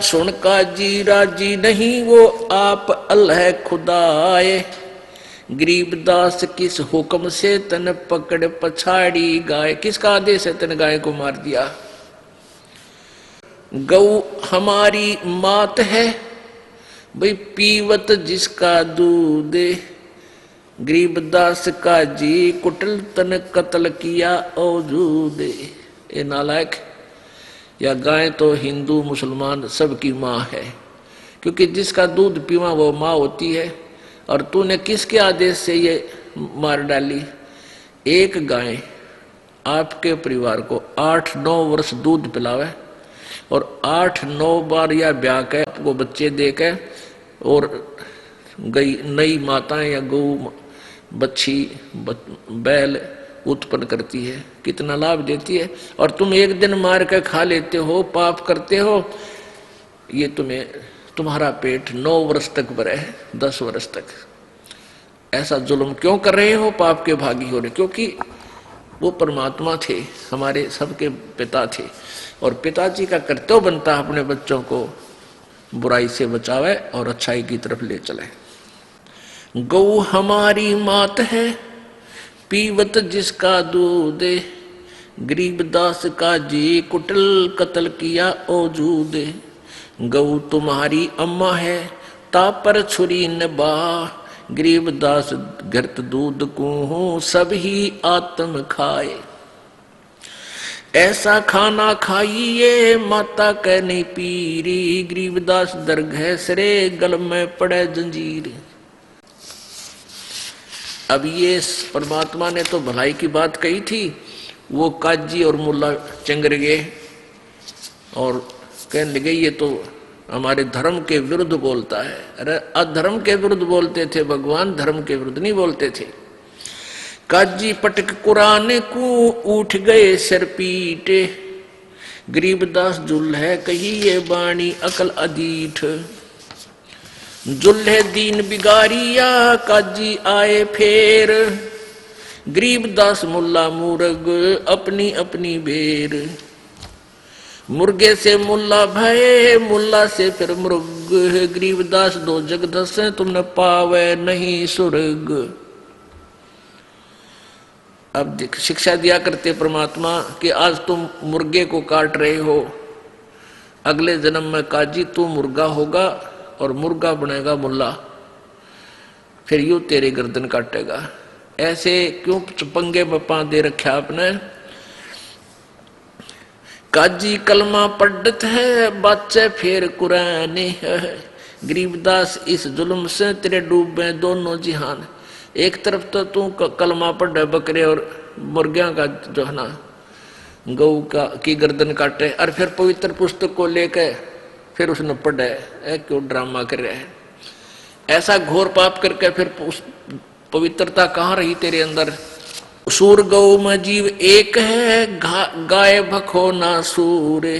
सुन काजी राजी नहीं वो आप अल्लाह खुदाए। गरीबदास किस हुक्म से तन पकड़ पछाड़ी गाय। किसका आदेश है तन गाय को मार दिया। गौ हमारी मात है भाई पीवत जिसका दूध। गरीबदास का जी कुटल तन कत्ल किया औजूद। ये नालायक, या गाय तो हिंदू मुसलमान सबकी माँ है, क्योंकि जिसका दूध पीवा वो माँ होती है। और तूने किसके आदेश से ये मार डाली। एक गाय आपके परिवार को 8-9 वर्ष दूध पिलावे और 8-9 बार या ब्याह के आपको बच्चे दे के, और गई नई माताएं या गौ बच्ची बैल उत्पन्न करती है, कितना लाभ देती है। और तुम एक दिन मार के खा लेते हो, पाप करते हो। ये तुम्हारा पेट 9 वर्ष तक भरे है, 10 वर्ष तक। ऐसा जुल्म क्यों कर रहे हो, पाप के भागी हो रहे। क्योंकि वो परमात्मा थे, हमारे सबके पिता थे, और पिताजी का कर्तव्य बनता है अपने बच्चों को बुराई से बचावे और अच्छाई की तरफ ले चले। गौ हमारी मात है पीवत जिसका दूध। गरीबदास का जी कुटल कत्ल किया औजूद। गौ तुम्हारी अम्मा है तापर छुरी नबा। गरीबदास घृत दूध को सब ही आत्म खाए। ऐसा खाना खाइए माता कह नहीं पीरी। गरीबदास दरगह सरे गल में पड़े जंजीर। अब ये परमात्मा ने तो भलाई की बात कही थी, वो काजी और मुल्ला चंगर गए और कहने लगे ये तो हमारे धर्म के विरुद्ध बोलता है। अरे अधर्म के विरुद्ध बोलते थे भगवान, धर्म के विरुद्ध नहीं बोलते थे। काजी पटक कुरान को उठ गए सिर पीटे। गरीबदास जुल है कही ये बाणी अकल अदीठ। जुल्हे दीन बिगारिया काजी आए फेर। गरीबदास मुल्ला मुर्ग अपनी अपनी बेर। मुर्गे से मुल्ला भय मुल्ला से फिर मुर्ग। गरीबदास दो जगदस तुमने पावे नहीं सुर्ग। अब शिक्षा दिया करते परमात्मा कि आज तुम मुर्गे को काट रहे हो, अगले जन्म में काजी तू मुर्गा होगा और मुर्गा बनेगा मुल्ला, फिर यूं तेरी गर्दन काटेगा। ऐसे क्यों पंगे में पा दे रखा आपने। काजी कलमा पढ़त है बच्चे फिर कुरान है। गरीबदास इस जुल्म से तेरे डूबे दोनों जिहान। एक तरफ तो तू कलमा पढ़ बकरे और मुर्गियां का जो है ना गौ की गर्दन काटे, और फिर पवित्र पुस्तक को लेकर फिर उसने पढ़ा है। क्यों ड्रामा कर रहा है। ऐसा घोर पाप करके फिर पवित्रता कहाँ रही तेरे अंदर। सूर गौ में जीव एक है गाय भखो ना सूरे।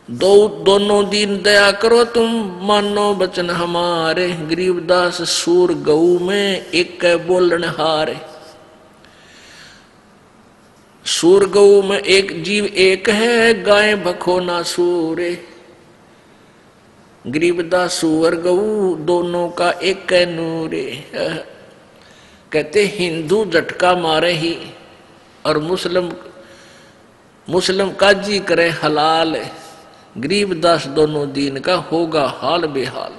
दोनों दिन दया करो तुम मानो बचन हमारे। गरीबदास सूर गौ में एक बोलन हारे। सूर गौ में एक जीव एक है गाय भखो ना सूरे। गरीबदास सूअर गऊ दोनों का एक नूरे। कहते हिंदू झटका मारे ही और मुस्लिम काजी करे हलाल। गरीबदास दोनों दीन का होगा हाल बेहाल।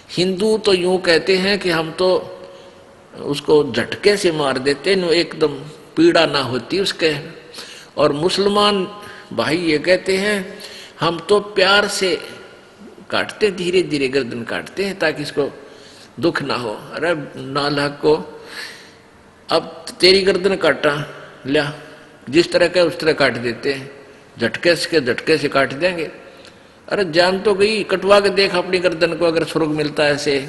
हिंदू तो यूं कहते हैं कि हम तो उसको झटके से मार देते न, एकदम पीड़ा ना होती उसके। और मुसलमान भाई ये कहते हैं हम तो प्यार से काटते, धीरे धीरे गर्दन काटते हैं ताकि इसको दुख ना हो। अरे नालायक को अब तेरी गर्दन काटा लिया, जिस तरह का उस तरह काट देते हैं, झटके से काट देंगे। अरे जान तो गई, कटवा के देख अपनी गर्दन को अगर स्वर्ग मिलता है ऐसे।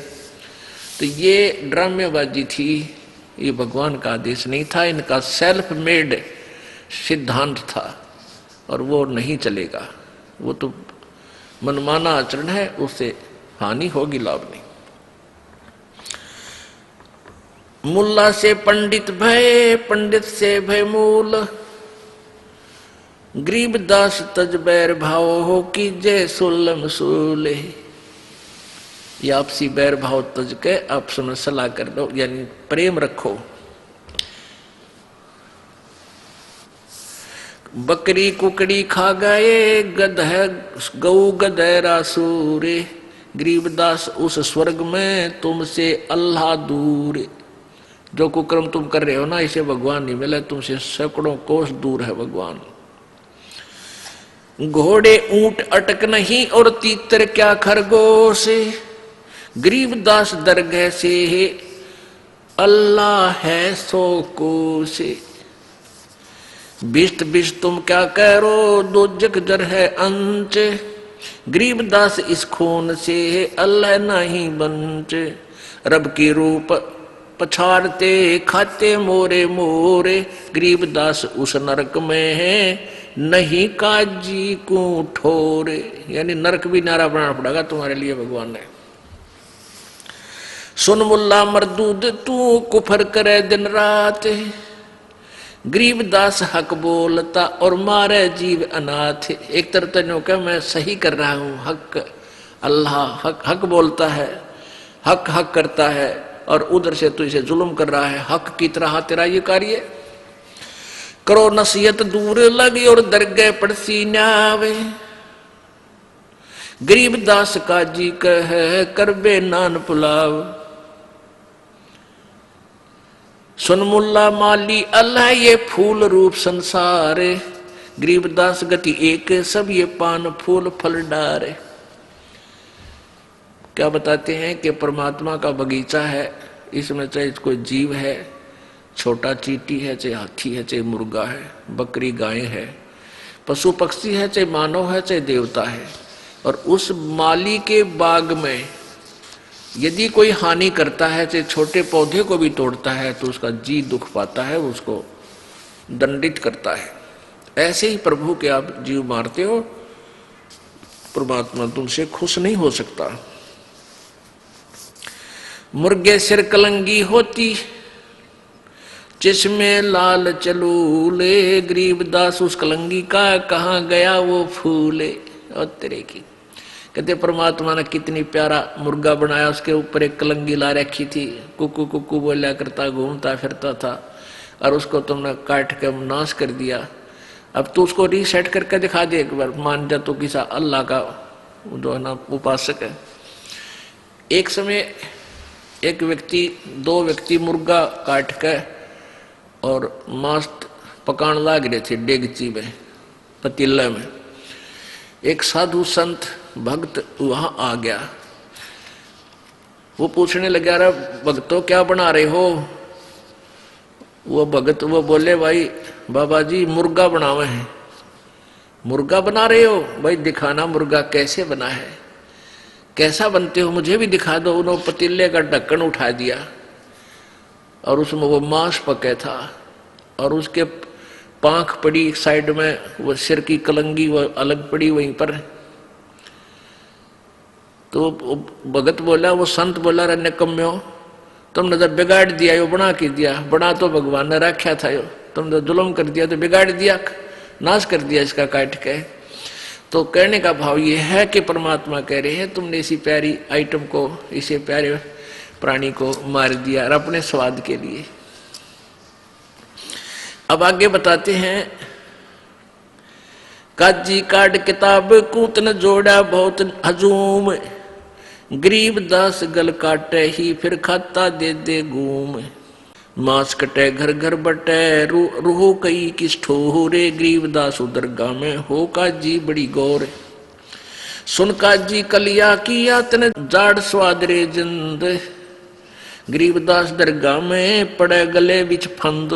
तो ये ड्रामेबाजी थी, ये भगवान का आदेश नहीं था, इनका सेल्फ मेड सिद्धांत था और वो नहीं चलेगा। वो तो मनमाना आचरण है, उससे हानि होगी, लाभ नहीं। मुल्ला से पंडित भय, पंडित से भय मूल। गरीबदास तज बैर भाव हो कि जय सोलम सोले। ये आपसी बैर भाव तज के आपस में सलाह कर दो, यानी प्रेम रखो। बकरी कुकड़ी खा गए गधे गऊ गधेरा सूरे। गरीबदास उस स्वर्ग में तुमसे अल्लाह दूर। जो कुकर्म तुम कर रहे हो ना, इसे भगवान नहीं मिला, तुमसे सैकड़ों कोस दूर है भगवान। घोड़े ऊंट अटक नहीं और तीतर क्या खरगोश। गरीबदास दरगाह से अल्लाह है सो कोश। बिष्ट बिष्ट तुम क्या करो दो जग जर है अंच। गरीबदास इस खून से अल्लाह नहीं बंच। रब की रूप पछाड़ते खाते मोरे मोरे। गरीबदास उस नरक में है नहीं काजी को ठोरे। यानी नरक भी नारा बनाना पड़ेगा तुम्हारे लिए भगवान ने। सुन मुल्ला मरदूद तू कुफर करे दिन रात। गरीबदास हक बोलता और मारे जीव अनाथ। एक तरफ तो क्या मैं सही कर रहा हूं, हक अल्लाह हक हक बोलता है, हक हक करता है, और उधर से तू इसे जुल्म कर रहा है। हक की तरह तेरा ये कार्य करो नसीहत दूर लगी और दरगाह पड़सी न्यावे। गरीबदास का जी कह करबे नान पुलाव। सुन मुल्ला माली अल्लाह ये फूल रूप संसार। गरीबदास गति एक सब ये पान फूल फल डारे। क्या बताते हैं कि परमात्मा का बगीचा है, इसमें चाहे कोई जीव है, छोटा चींटी है, चाहे हाथी है, चाहे मुर्गा है, बकरी गाय है, पशु पक्षी है, चाहे मानव है, चाहे देवता है। और उस माली के बाग में यदि कोई हानि करता है, चाहे छोटे पौधे को भी तोड़ता है, तो उसका जी दुख पाता है, उसको दंडित करता है। ऐसे ही प्रभु के आप जीव मारते हो, परमात्मा तुमसे खुश नहीं हो सकता। मुर्गे सिर कलंगी होती जिसमें लाल चलूले। गरीबदास उस कलंगी का कहाँ गया वो फूले। और तेरे की कहते परमात्मा ने कितनी प्यारा मुर्गा बनाया, उसके ऊपर एक कलंगी ला रखी थी, कुकू कुकू बोला करता घूमता फिरता था, और उसको तुमने काट के नाश कर दिया। अब तू उसको रीसेट करके दिखा दे एक बार, मान जा तो किसा अल्लाह का जो है ना उपासक है। एक समय एक व्यक्ति दो व्यक्ति मुर्गा काट के और मांस पकाने लग रहे थे डेगची में, पतीले में। एक साधु संत भक्त वहां आ गया। वो पूछने लगा, रे भक्तों क्या बना रहे हो? वो भगत वो बोले, भाई बाबा जी मुर्गा बनावे हैं। मुर्गा बना रहे हो? भाई दिखाना मुर्गा कैसे बना है, कैसा बनते हो, मुझे भी दिखा दो। उन्होंने पतीले का ढक्कन उठा दिया और उसमें वो मांस पके था, और उसके पांख पड़ी एक साइड में, वो सिर की कलंगी वो अलग पड़ी वहीं पर। तो भगत बोला, वो संत बोला, रे निकम्यो तुमने तो बिगाड़ दिया, यो बना के दिया। बना तो भगवान ने रखा था, यो तुमने तो जुल्म कर दिया, तो बिगाड़ दिया, नाश कर दिया इसका काट के। तो कहने का भाव ये है कि परमात्मा कह रहे हैं तुमने इसी प्यारी आइटम को, इसे प्यारे प्राणी को मार दिया और अपने स्वाद के लिए। अब आगे बताते हैं, काजी काट किताब कूतन जोड़ा बहुत हजूम। गरीबदास गल काटे ही फिर खाता दे दे घूम। मांस कटे घर घर बटे रूह कई किस ठोरे। गरीबदास दरगाह में हो काजी बड़ी गौर। सुन काजी कलिया किया तने जाड़ स्वाद रे जिंद। गरीबदास दरगाह में पड़े गले बिच फंद।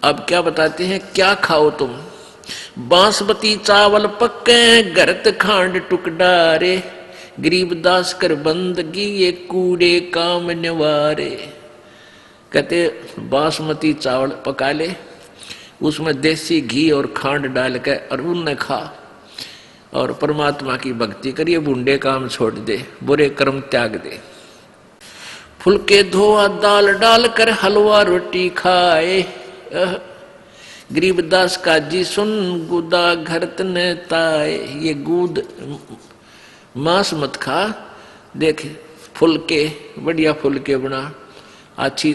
अब क्या बताते हैं, क्या खाओ तुम? बांसमती चावल पक्के गरत खांड टुकडारे। गरीबदास कर बंदगी ये कूड़े काम निवारे। कहते बासमती चावल पका ले, उसमें देसी घी और खांड डाल के और उनने खा, और परमात्मा की भक्ति करिए, बूंदे काम छोड़ दे, बुरे कर्म त्याग दे। फुलके धोआ दाल डाल कर हलवा रोटी खाए। गरीबदास का जी सुन गुदा घर तने ताए, ये गूद मांस मत खा, देख फुलके बढ़िया फुलके बना, अच्छी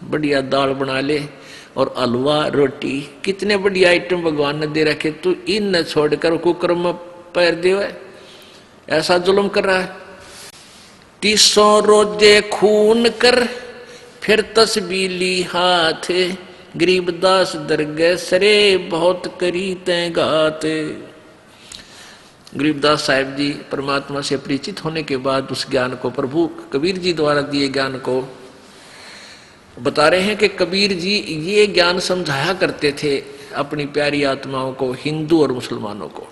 बढ़िया दाल बना ले और हलवा रोटी, कितने बढ़िया आइटम भगवान ने दे रखे, तू इन न छोड़कर कुकर में पैर दे, ऐसा जुल्म कर रहा है। 300 रोजे खून कर फिर तस्बीह ली हाथ, गरीबदास दरगह सरे बहुत करी तै घात। गरीबदास साहिब जी परमात्मा से परिचित होने के बाद उस ज्ञान को प्रभु कबीर जी द्वारा दिए ज्ञान को बता रहे हैं कि कबीर जी ये ज्ञान समझाया करते थे अपनी प्यारी आत्माओं को, हिंदू और मुसलमानों को।